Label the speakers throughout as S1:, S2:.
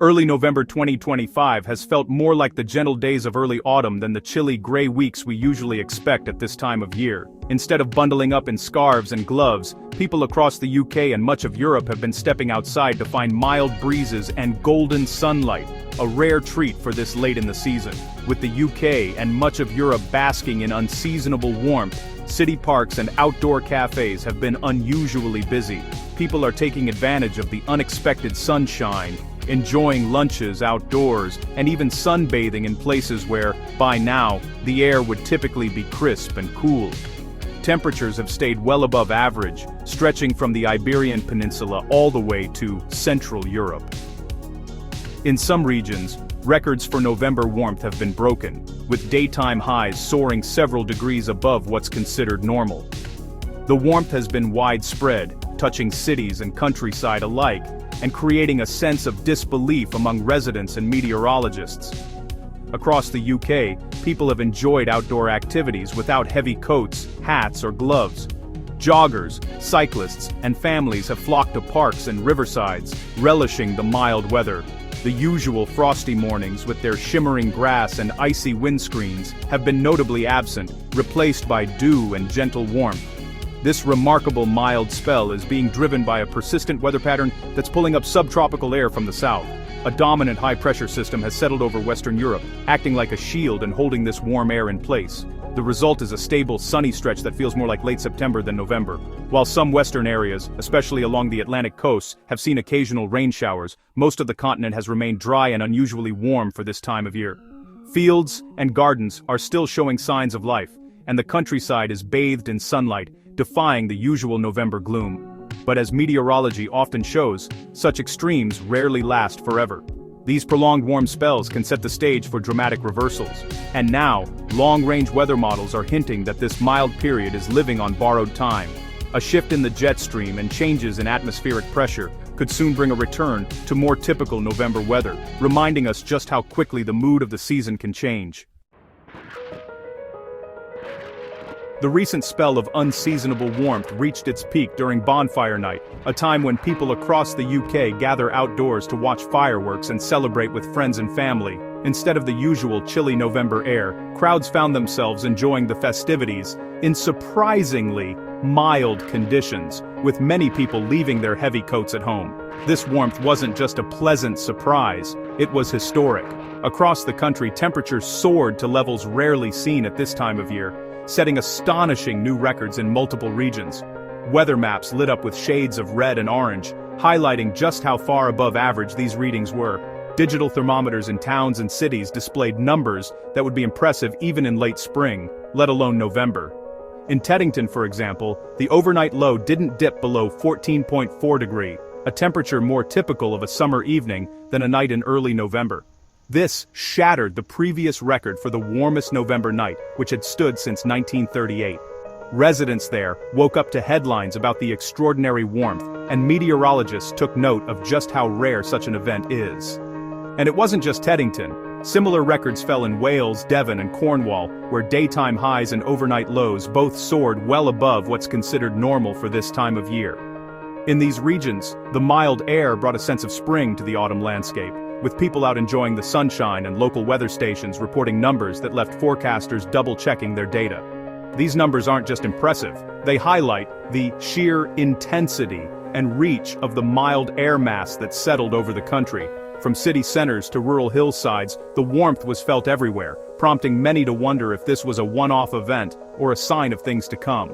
S1: Early November 2025 has felt more like the gentle days of early autumn than the chilly gray weeks we usually expect at this time of year. Instead of bundling up in scarves and gloves, people across the UK and much of Europe have been stepping outside to find mild breezes and golden sunlight, a rare treat for this late in the season. With the UK and much of Europe basking in unseasonable warmth, city parks and outdoor cafes have been unusually busy. People are taking advantage of the unexpected sunshine, enjoying lunches outdoors, and even sunbathing in places where, by now, the air would typically be crisp and cool. Temperatures have stayed well above average, stretching from the Iberian Peninsula all the way to Central Europe. In some regions, records for November warmth have been broken, with daytime highs soaring several degrees above what's considered normal. The warmth has been widespread, touching cities and countryside alike, and creating a sense of disbelief among residents and meteorologists. Across the UK, people have enjoyed outdoor activities without heavy coats, hats, or gloves. Joggers, cyclists, and families have flocked to parks and riversides, relishing the mild weather. The usual frosty mornings with their shimmering grass and icy windscreens have been notably absent, replaced by dew and gentle warmth. This remarkable mild spell is being driven by a persistent weather pattern that's pulling up subtropical air from the south. A dominant high-pressure system has settled over Western Europe, acting like a shield and holding this warm air in place. The result is a stable, sunny stretch that feels more like late September than November. While some western areas, especially along the Atlantic coast, have seen occasional rain showers, most of the continent has remained dry and unusually warm for this time of year. Fields and gardens are still showing signs of life, and the countryside is bathed in sunlight, defying the usual November gloom. But as meteorology often shows, such extremes rarely last forever. These prolonged warm spells can set the stage for dramatic reversals. And now, long-range weather models are hinting that this mild period is living on borrowed time. A shift in the jet stream and changes in atmospheric pressure could soon bring a return to more typical November weather, reminding us just how quickly the mood of the season can change. The recent spell of unseasonable warmth reached its peak during Bonfire Night, a time when people across the UK gather outdoors to watch fireworks and celebrate with friends and family. Instead of the usual chilly November air, crowds found themselves enjoying the festivities in surprisingly mild conditions, with many people leaving their heavy coats at home. This warmth wasn't just a pleasant surprise, it was historic. Across the country, temperatures soared to levels rarely seen at this time of year, setting astonishing new records in multiple regions. Weather maps lit up with shades of red and orange, highlighting just how far above average these readings were. Digital thermometers in towns and cities displayed numbers that would be impressive even in late spring, let alone November. In Teddington, for example, the overnight low didn't dip below 14.4 degrees, a temperature more typical of a summer evening than a night in early November. This shattered the previous record for the warmest November night, which had stood since 1938. Residents there woke up to headlines about the extraordinary warmth, and meteorologists took note of just how rare such an event is. And it wasn't just Teddington. Similar records fell in Wales, Devon, and Cornwall, where daytime highs and overnight lows both soared well above what's considered normal for this time of year. In these regions, the mild air brought a sense of spring to the autumn landscape, with people out enjoying the sunshine and local weather stations reporting numbers that left forecasters double-checking their data. These numbers aren't just impressive, they highlight the sheer intensity and reach of the mild air mass that settled over the country. From city centers to rural hillsides, the warmth was felt everywhere, prompting many to wonder if this was a one-off event or a sign of things to come.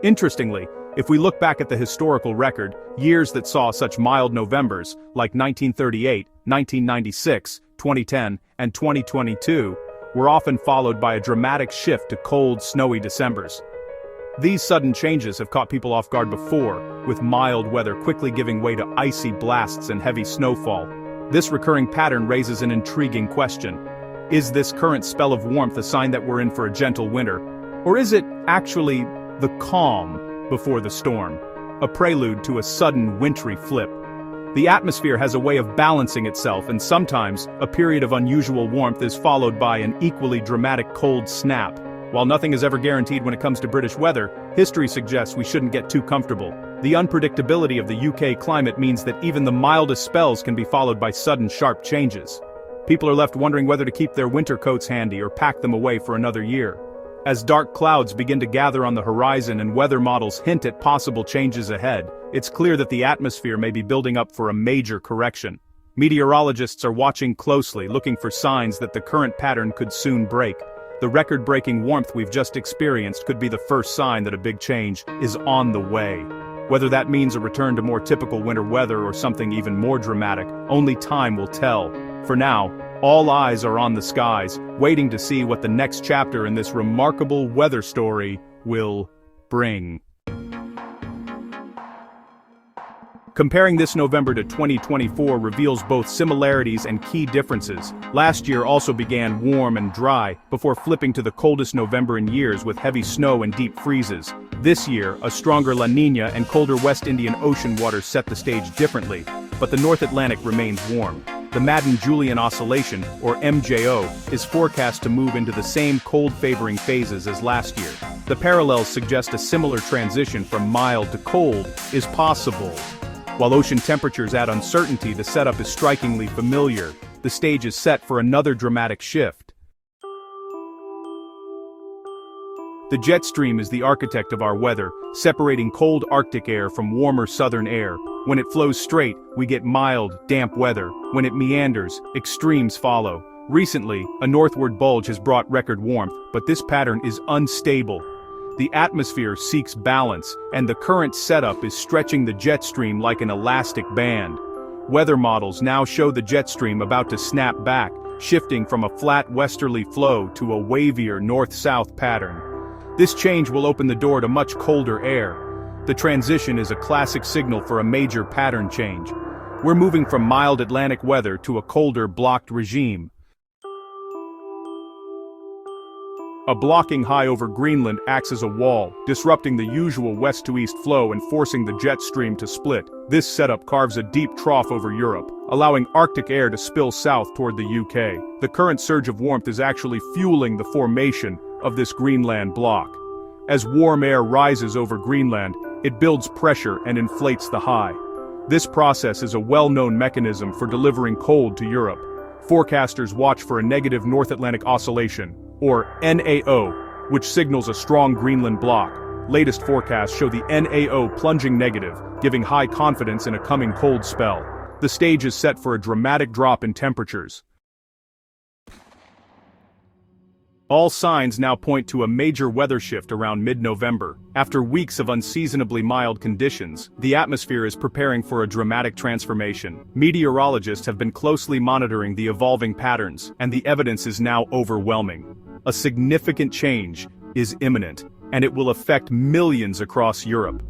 S1: Interestingly, if we look back at the historical record, years that saw such mild Novembers, like 1938, 1996, 2010, and 2022, were often followed by a dramatic shift to cold, snowy Decembers. These sudden changes have caught people off guard before, with mild weather quickly giving way to icy blasts and heavy snowfall. This recurring pattern raises an intriguing question. Is this current spell of warmth a sign that we're in for a gentle winter? Or is it actually the calm before the storm, a prelude to a sudden wintry flip? The atmosphere has a way of balancing itself, and sometimes a period of unusual warmth is followed by an equally dramatic cold snap. While nothing is ever guaranteed when it comes to British weather, history suggests we shouldn't get too comfortable. The unpredictability of the UK climate means that even the mildest spells can be followed by sudden sharp changes. People are left wondering whether to keep their winter coats handy or pack them away for another year. As dark clouds begin to gather on the horizon and weather models hint at possible changes ahead, it's clear that the atmosphere may be building up for a major correction. Meteorologists are watching closely, looking for signs that the current pattern could soon break. The record-breaking warmth we've just experienced could be the first sign that a big change is on the way. Whether that means a return to more typical winter weather or something even more dramatic, only time will tell. For now, all eyes are on the skies, waiting to see what the next chapter in this remarkable weather story will bring. Comparing this November to 2024 reveals both similarities and key differences. Last year also began warm and dry, before flipping to the coldest November in years with heavy snow and deep freezes. This year, a stronger La Niña and colder West Indian Ocean waters set the stage differently, but the North Atlantic remains warm. The Madden-Julian Oscillation, or MJO, is forecast to move into the same cold-favoring phases as last year. The parallels suggest a similar transition from mild to cold is possible. While ocean temperatures add uncertainty, the setup is strikingly familiar. The stage is set for another dramatic shift. The jet stream is the architect of our weather, separating cold Arctic air from warmer southern air. When it flows straight, we get mild, damp weather. When it meanders, extremes follow. Recently, a northward bulge has brought record warmth, but this pattern is unstable. The atmosphere seeks balance, and the current setup is stretching the jet stream like an elastic band. Weather models now show the jet stream about to snap back, shifting from a flat westerly flow to a wavier north-south pattern. This change will open the door to much colder air. The transition is a classic signal for a major pattern change. We're moving from mild Atlantic weather to a colder blocked regime. A blocking high over Greenland acts as a wall, disrupting the usual west-to-east flow and forcing the jet stream to split. This setup carves a deep trough over Europe, allowing Arctic air to spill south toward the UK. The current surge of warmth is actually fueling the formation of this Greenland block. As warm air rises over Greenland, it builds pressure and inflates the high. This process is a well-known mechanism for delivering cold to Europe. Forecasters watch for a negative North Atlantic Oscillation, or NAO, which signals a strong Greenland block. Latest forecasts show the NAO plunging negative, giving high confidence in a coming cold spell. The stage is set for a dramatic drop in temperatures. All signs now point to a major weather shift around mid-November. After weeks of unseasonably mild conditions, the atmosphere is preparing for a dramatic transformation. Meteorologists have been closely monitoring the evolving patterns, and the evidence is now overwhelming. A significant change is imminent, and it will affect millions across Europe.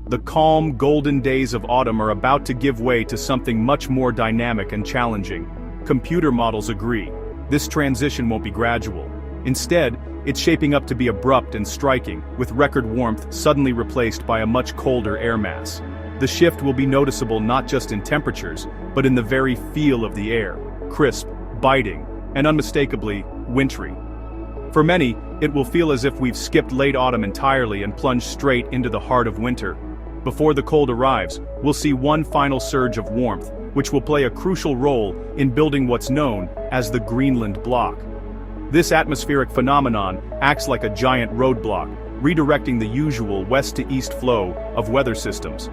S1: The calm, golden days of autumn are about to give way to something much more dynamic and challenging. Computer models agree. This transition won't be gradual. Instead, it's shaping up to be abrupt and striking, with record warmth suddenly replaced by a much colder air mass. The shift will be noticeable not just in temperatures, but in the very feel of the air, crisp, biting, and unmistakably wintry. For many, it will feel as if we've skipped late autumn entirely and plunged straight into the heart of winter. Before the cold arrives, we'll see one final surge of warmth, which will play a crucial role in building what's known as the Greenland block. This atmospheric phenomenon acts like a giant roadblock, redirecting the usual west-to-east flow of weather systems.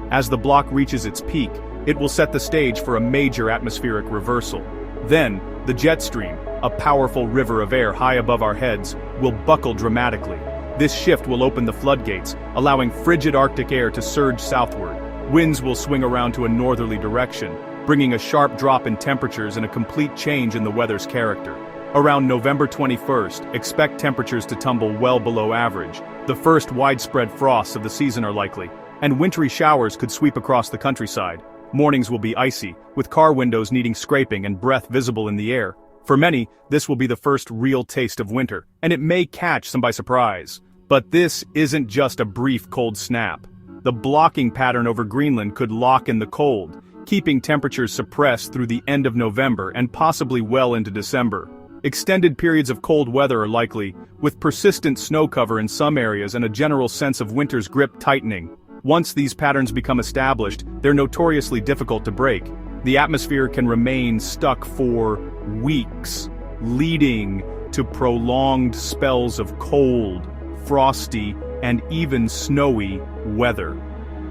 S1: As the block reaches its peak, it will set the stage for a major atmospheric reversal. Then, the jet stream, a powerful river of air high above our heads, will buckle dramatically. This shift will open the floodgates, allowing frigid Arctic air to surge southward. Winds will swing around to a northerly direction, bringing a sharp drop in temperatures and a complete change in the weather's character. Around November 21st, expect temperatures to tumble well below average. The first widespread frosts of the season are likely, and wintry showers could sweep across the countryside. Mornings will be icy, with car windows needing scraping and breath visible in the air. For many, this will be the first real taste of winter, and it may catch some by surprise. But this isn't just a brief cold snap. The blocking pattern over Greenland could lock in the cold, keeping temperatures suppressed through the end of November and possibly well into December. Extended periods of cold weather are likely, with persistent snow cover in some areas and a general sense of winter's grip tightening. Once these patterns become established, they're notoriously difficult to break. The atmosphere can remain stuck for weeks, leading to prolonged spells of cold, frosty, and even snowy weather.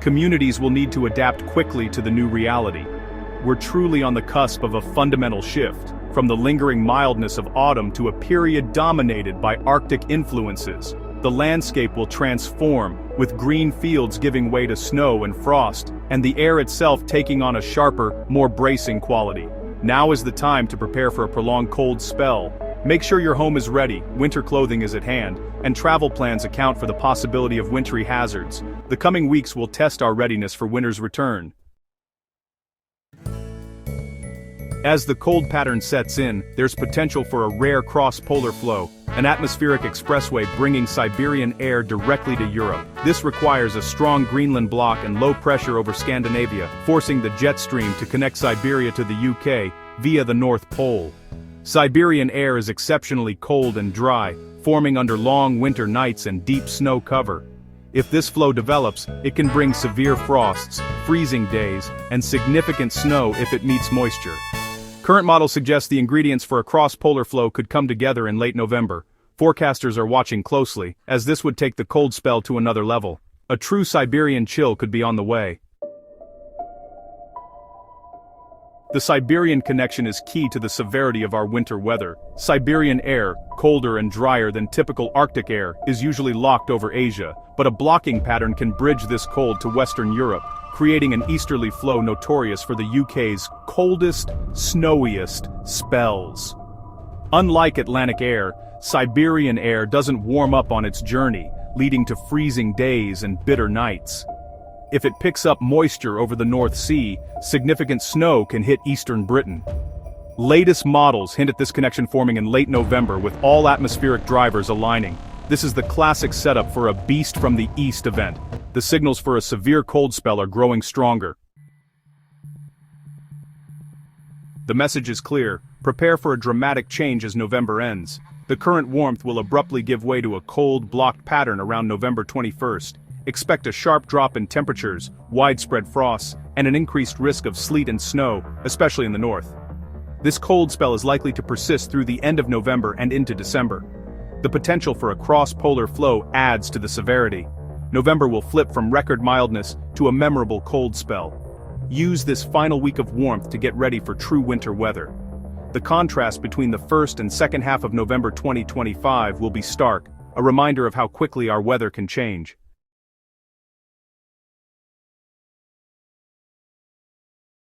S1: Communities will need to adapt quickly to the new reality. We're truly on the cusp of a fundamental shift, from the lingering mildness of autumn to a period dominated by Arctic influences. The landscape will transform, with green fields giving way to snow and frost, and the air itself taking on a sharper, more bracing quality. Now is the time to prepare for a prolonged cold spell. Make sure your home is ready, winter clothing is at hand, and travel plans account for the possibility of wintry hazards. The coming weeks will test our readiness for winter's return. As the cold pattern sets in, there's potential for a rare cross-polar flow, an atmospheric expressway bringing Siberian air directly to Europe. This requires a strong Greenland block and low pressure over Scandinavia, forcing the jet stream to connect Siberia to the UK via the North Pole. Siberian air is exceptionally cold and dry, forming under long winter nights and deep snow cover. If this flow develops, it can bring severe frosts, freezing days, and significant snow if it meets moisture. Current models suggest the ingredients for a cross-polar flow could come together in late November. Forecasters are watching closely, as this would take the cold spell to another level. A true Siberian chill could be on the way. The Siberian connection is key to the severity of our winter weather. Siberian air, colder and drier than typical Arctic air, is usually locked over Asia, but a blocking pattern can bridge this cold to Western Europe, creating an easterly flow notorious for the UK's coldest, snowiest spells. Unlike Atlantic air, Siberian air doesn't warm up on its journey, leading to freezing days and bitter nights. If it picks up moisture over the North Sea, significant snow can hit eastern Britain. Latest models hint at this connection forming in late November, with all atmospheric drivers aligning. This is the classic setup for a beast from the east event. The signals for a severe cold spell are growing stronger. The message is clear: prepare for a dramatic change as November ends. The current warmth will abruptly give way to a cold, blocked pattern around November 21st. Expect a sharp drop in temperatures, widespread frosts, and an increased risk of sleet and snow, especially in the north. This cold spell is likely to persist through the end of November and into December. The potential for a cross-polar flow adds to the severity. November will flip from record mildness to a memorable cold spell. Use this final week of warmth to get ready for true winter weather. The contrast between the first and second half of November 2025 will be stark, a reminder of how quickly our weather can change.